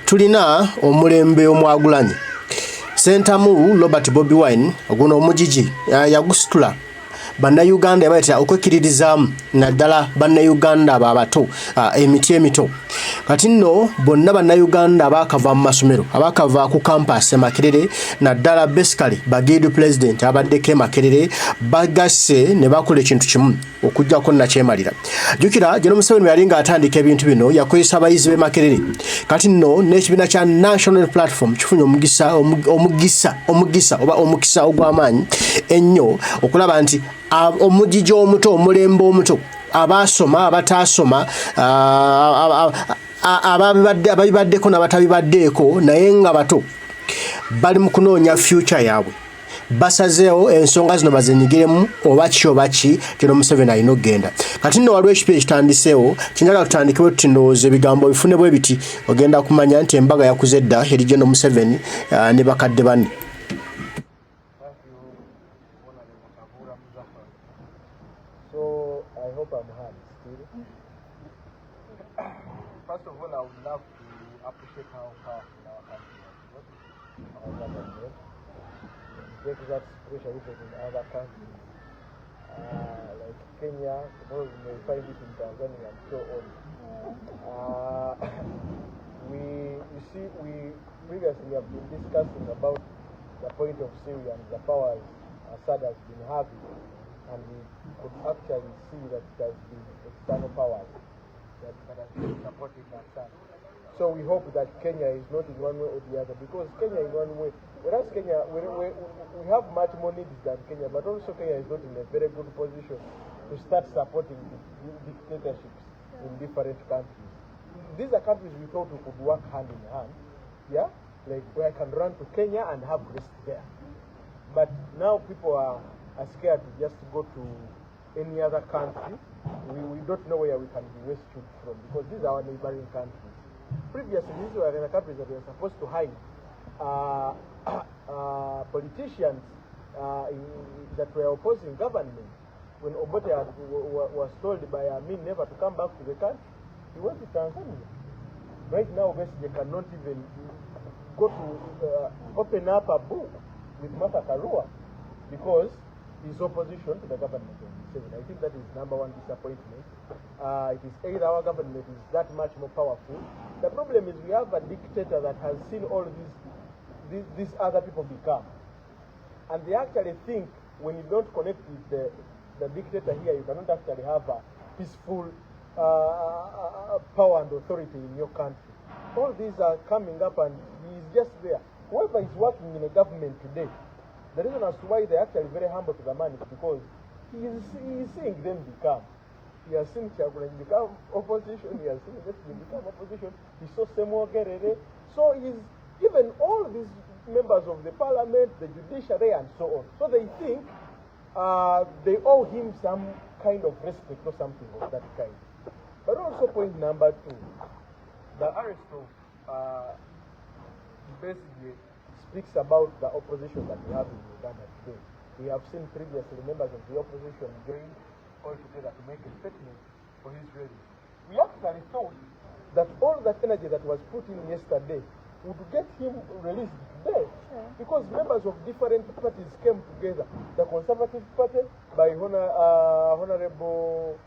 tulina omulembe omwagulanyi Sentamu Robert Bobi Wine oguno omujiji yagusitula bannayuganda yabayita okwekiririzaamu naddala bannayuganda abato emiti emito kati nno bonna bannayuganda abakava mu masomero abakava ku campus Makerere naddala basically bagidu president abaddeko Makerere bagasse ne bakola ekintu kimu okujjako nakyemalira jukira General Museveni yali nga atandika ebintu bino yakozesa abayizi be Makerere kati nno n'ekibiina kya National Platform kifunye omugisa oba omukisa ogw'amaanyi ennyo okulaba nti omujiji omuto omulembe omuto abasoma abatasoma ababibaddeko n'abatabibaddeeko naye nga bato bali mu kunoonya future yaabwe basazeewo ensonga zino bazenyigiremu oba ki General Museveni alina okugenda kati nno waliwo ekipi ekitandiseewo kinjagala tutandikewo tuti ndowooza ebigambo bifune bwe biti ogenda kumanya nti embaga yakuze dda eri General Museveni ne bakadde banne. So I hope I'm heard still. First of all, I would love to appreciate how powerful our country was. Our government. Get that pressure even in other countries. Like Kenya, tomorrow we may find it in Tanzania and so on. We previously have been discussing about the point of Syria and the powers Assad has been having. And we could actually see that it has been external powers that have been supporting Assad. So we hope that Kenya is not in one way or the other, because Kenya in one way, whereas Kenya, we have much more needs than Kenya, but also Kenya is not in a very good position to start supporting dictatorships in different countries. These are countries we thought we could work hand in hand, yeah? Like where I can run to Kenya and have rest there. But now people are scared to just go to any other country. We don't know where we can be rescued from, because these are our neighboring countries. Previously, these were the countries that were supposed to hide politicians that were opposing government. When Obote was told by Amin never to come back to the country, he went to Tanzania. Right now, they cannot even go to open up a book with Martha Karua because his opposition to the government of Museveni. I think that is number one disappointment. It is either our government is that much more powerful. The problem is we have a dictator that has seen all these other people become. And they actually think when you don't connect with the dictator here, you cannot actually have a peaceful power and authority in your country. All these are coming up and he is just there. Whoever is working in a government today, the reason as to why they're actually very humble to the man is because he is seeing them become. He has seen Chagulanyi become opposition, he has seen Besigye become opposition, he saw Semo Gerere. So he's given all these members of the parliament, the judiciary and so on. So they think they owe him some kind of respect or something of that kind. But also point number two, the arrest of Besigye speaks about the opposition that we have in Uganda today. We have seen previously members of the opposition join all together to make a statement for his release. We actually thought that all that energy that was put in yesterday would get him released today, because members of different parties came together. The Conservative Party by Honorable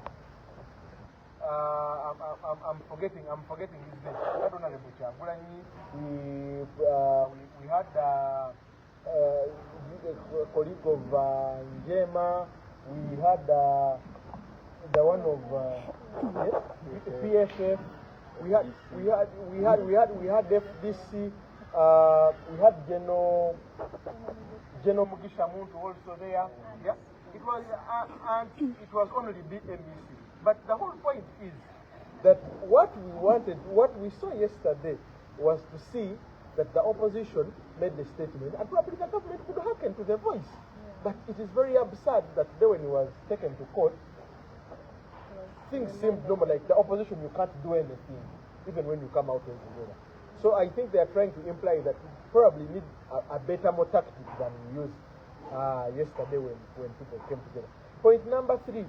I'm forgetting his name. Not Honorable Chagulanyi. We had a colleague of Njema. We had the one of PSF. We had FDC. We had General Mugisha Muntu also there. Yeah. It was and it was only BMEC. But the whole point is that what we wanted, what we saw yesterday, was to see that the opposition made the statement and probably the government could hearken to their voice. But it is very absurd that today when he was taken to court, things seemed normal, like the opposition, you can't do anything, even when you come out as together. So I think they are trying to imply that we probably need a better, more tactic than we used yesterday when people came together. Point number three.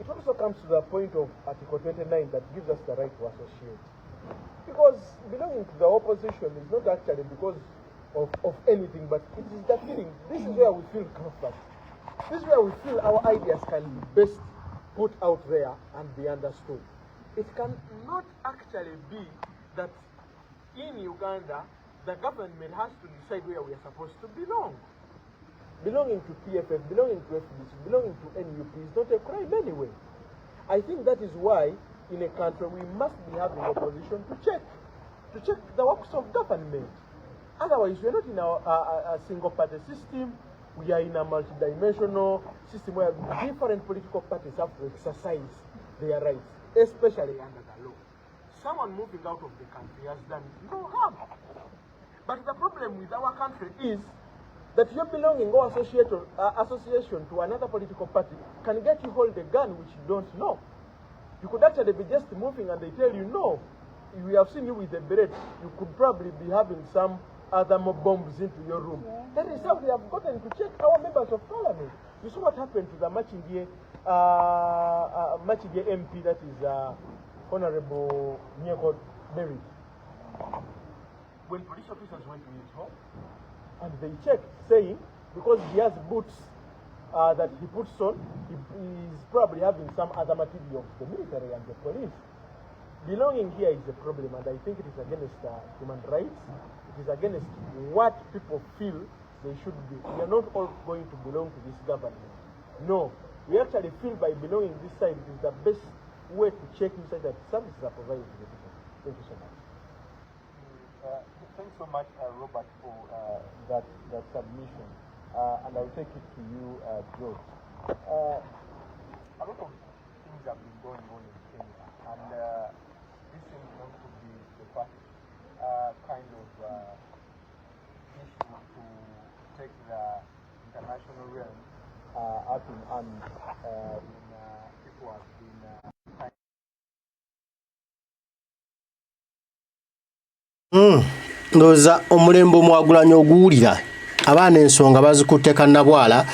It also comes to the point of Article 29 that gives us the right to associate. Because belonging to the opposition is not actually because of anything, but it is the feeling. This is where we feel comfort. This is where we feel our ideas can be best put out there and be understood. It can not actually be that in Uganda, the government has to decide where we are supposed to belong. Belonging to PFF, belonging to FDC, belonging to NUP is not a crime anyway. I think that is why in a country we must be having opposition to check the works of government. Otherwise, we are not in a single party system. We are in a multidimensional system where different political parties have to exercise their rights, especially under the law. Someone moving out of the country has done no harm. But the problem with our country is that your belonging or association to another political party can get you hold a gun which you don't know. You could actually be just moving and they tell you, no, we have seen you with a beret. You could probably be having some other bombs into your room. Yeah. That is how they have gotten to check our members of parliament. You saw what happened to the Machingie MP, that is Honorable Nyeko Berry. When police officers went to his home, and they checked, saying, because he has boots that he puts on, he is probably having some other material of the military and the police. Belonging here is a problem, and I think it is against human rights. It is against what people feel they should be. We are not all going to belong to this government. No. We actually feel by belonging this side, it is the best way to check inside that services are provided to the people. Thank you so much. Thanks so much, Robert, for that submission. And I'll take it to you, George. A lot of things have been going on in Kenya, and this seems not to be the first kind of issue to take the international realm up in arms when people have been ndowooza omulembe omwagulanyi oguwulira abaana ensonga bazikutte kannabwala.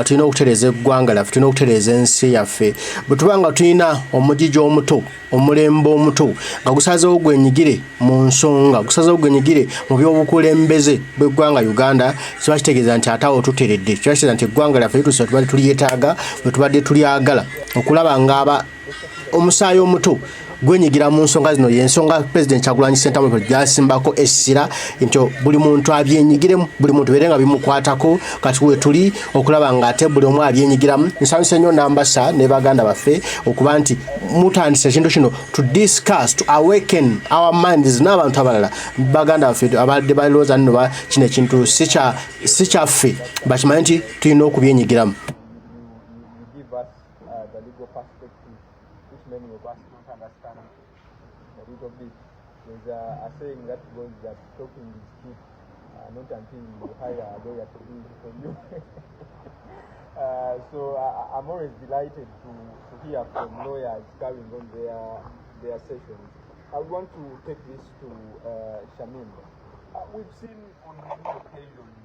Tulina okutereeza eggwanga lyaffe, tulina okutereeza ensi yaffe. Bwe tuba nga tulina omugigi omuto, omulembe omuto nga gusazeewo gwenyigire mu nsonga, gusazeewo gwenyigire mu by'obukulembeze bw'eggwanga Uganda, kiba kitegeeza nti ate awo tuteredde. Kiba kitegeeza nti eggwanga lyaffe lituuse bwe tubadde tulyetaaga, bwe tubadde tulyagala, okulaba ng'aba omusaayi omuto gwenyigira mu nsonga zino. Y'ensonga President Kyagulanyi Ssentamu gyasimbako essira nti buli muntu abyenyigiremu, buli muntu beere nga bimukwatako. Kati we tuli okulaba ng'ate buli omu abyenyigiramu. Nsanyuse nnyo Nambasa ne baganda baffe okuba nti mutandise ekintu kino to discuss, to awaken our minds n'abantu abalala baganda baffe abadde balowooza nno kino ekintu si kyaffe, bakimanyi nti tulina okubyenyigiramu. There's a saying that goes that talking is cheap, not until you hire a lawyer to do it for you. So I'm always delighted to hear from lawyers carrying on their sessions. I want to take this to Shamim. We've seen on many occasions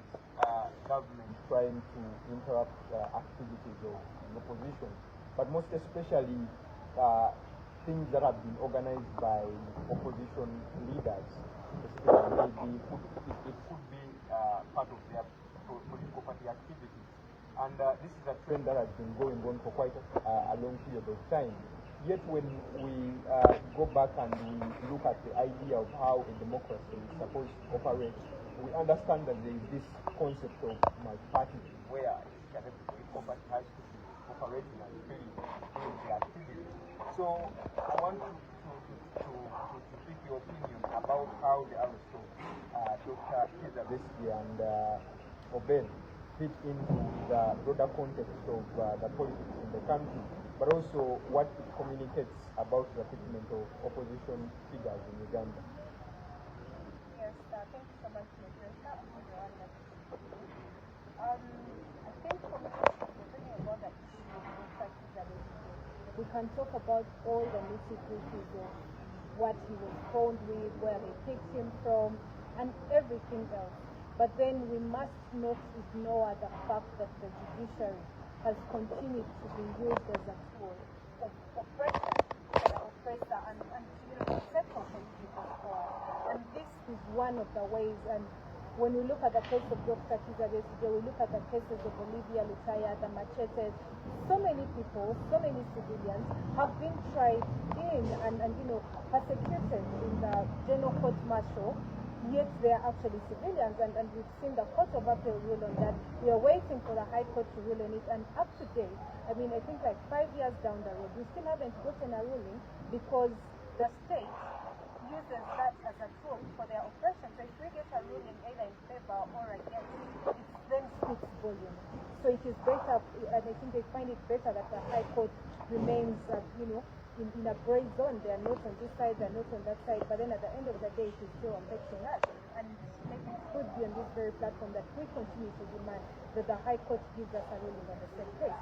government trying to interrupt activities of the opposition, but most especially things that have been organized by opposition leaders. Maybe it could be part of their political party activities. And this is a trend that has been going on for quite a long period of time. Yet when we go back and we look at the idea of how a democracy is supposed to operate, we understand that there is this concept of multiparty, where every political party has to be operating and doing the activity. So I want to seek your opinion about how the arrest of Dr. Egye Lya and Obed fit into the broader context of the politics in the country, but also what it communicates about the treatment of opposition figures in Uganda. Yes, thank you so much, Mr. I think for me, talking about the issue of Dr. Egye Lya, we can talk about all the nitty-gritties of what he was found with, where they picked him from, and everything else. But then we must not ignore the fact that the judiciary has continued to be used as a tool of oppression, and concept of political power. And this is one of the ways. And when we look at the case of Dr. Kizza Besigye, we look at the cases of Olivia Lutaya, the machetes, so many people, so many civilians have been tried in and persecuted in the general court martial, yet they are actually civilians, and we've seen the Court of Appeal rule on that. We are waiting for the High Court to rule on it, and up to date, I mean, I think like 5 years down the road, we still haven't gotten a ruling because the state uses that as a tool for their oppression. So if we get a ruling either in favor or against, it then speaks volume. So it is better, and I think they find it better that the High Court remains, in a gray zone. They are not on this side, they are not on that side, but then at the end of the day, it is still affecting us. And I think it could be on this very platform that we continue to demand that the High Court gives us a ruling on the same case.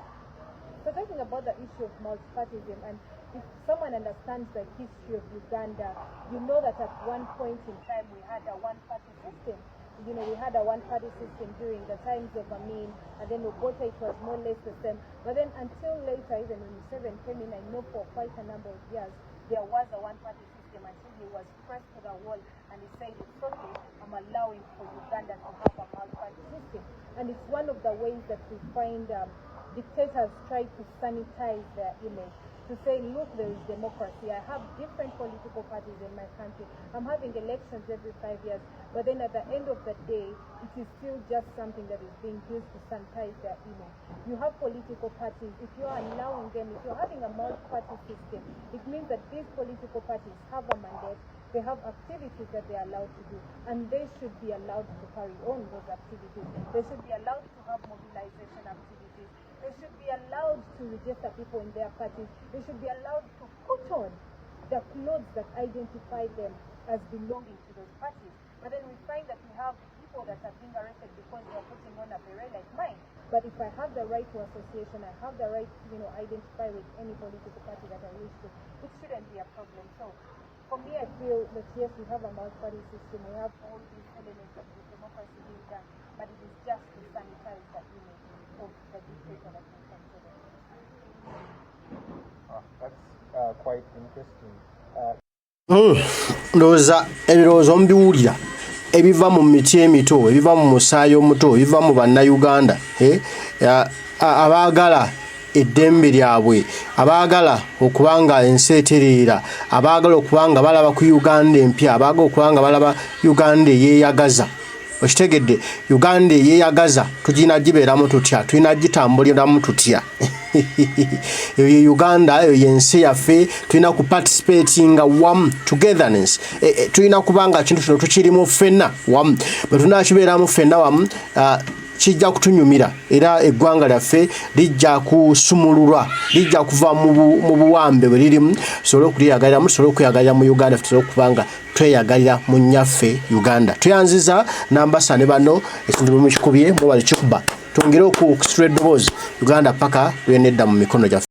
So talking about the issue of multipartyism, and if someone understands the history of Uganda, you know that at one point in time we had a one-party system. We had a one-party system during the times of Amin, and then Obote, it was more or less the same. But then until later, even when Museveni came in, I know for quite a number of years, there was a one-party system until he was pressed to the wall and he said, it's okay, I'm allowing for Uganda to have a multi-party system. And it's one of the ways that we find dictators try to sanitize their image, to say, look, there is democracy. I have different political parties in my country. I'm having elections every 5 years, but then at the end of the day, it is still just something that is being used to sanitize their image. You have political parties. If you are allowing them, if you're having a multi-party system, it means that these political parties have a mandate. They have activities that they are allowed to do, and they should be allowed to carry on those activities. They should be allowed to have mobilization activities. They should be allowed to register people in their parties. They should be allowed to put on the clothes that identify them as belonging to those parties. But then we find that we have people that are being arrested because they are putting on a beret like mine. But if I have the right to association, I have the right to identify with any political party that I wish to, it shouldn't be a problem. So for me, I feel that yes, we have a multi-party system. We have all these elements of the democracy being done, but it is just to sanitize the image of the dictator that we consider. That's quite interesting. Ndowooza ebirowoozo mbiwulira ebiva mu miti emito, ebiva mu musaayi omuto, ebiva mu bannayuganda abaagala eddembe lyabwe, abaagala okubanga ensi etereera, abaagala okubanga balaba ku Uganda empya, abaagala okubanga balaba Uganda eyeeyagaza. Okitegedde, Uganda eyeeyagaza tugina gibeeramu tutya, tulina gitambuliramu tutya. Eyo Uganda, eyo yensi yaffe, tulina ku participatinga wamu, togetherness. Tulina kubanga kintu kino tukirimu ffenna wamu. Bwe tunakibeeramu ffenna wamu, kijja kutunyumira era eggwanga lyaffe lijja kusumululwa, lijja kuva mu buwambe bwe lirimu, tusobole okuliyagaliramu, tusobole okweyagalira mu Uganda, tusobole okubanga tweyagalira mu nnyaffe Uganda. Tuyanziza n'ambasa ne bano ekintu bwe mukikubye mwebale kikuba twongere okukusitula eddoboozi Uganda paka lwenedda mu mikono gyaffe.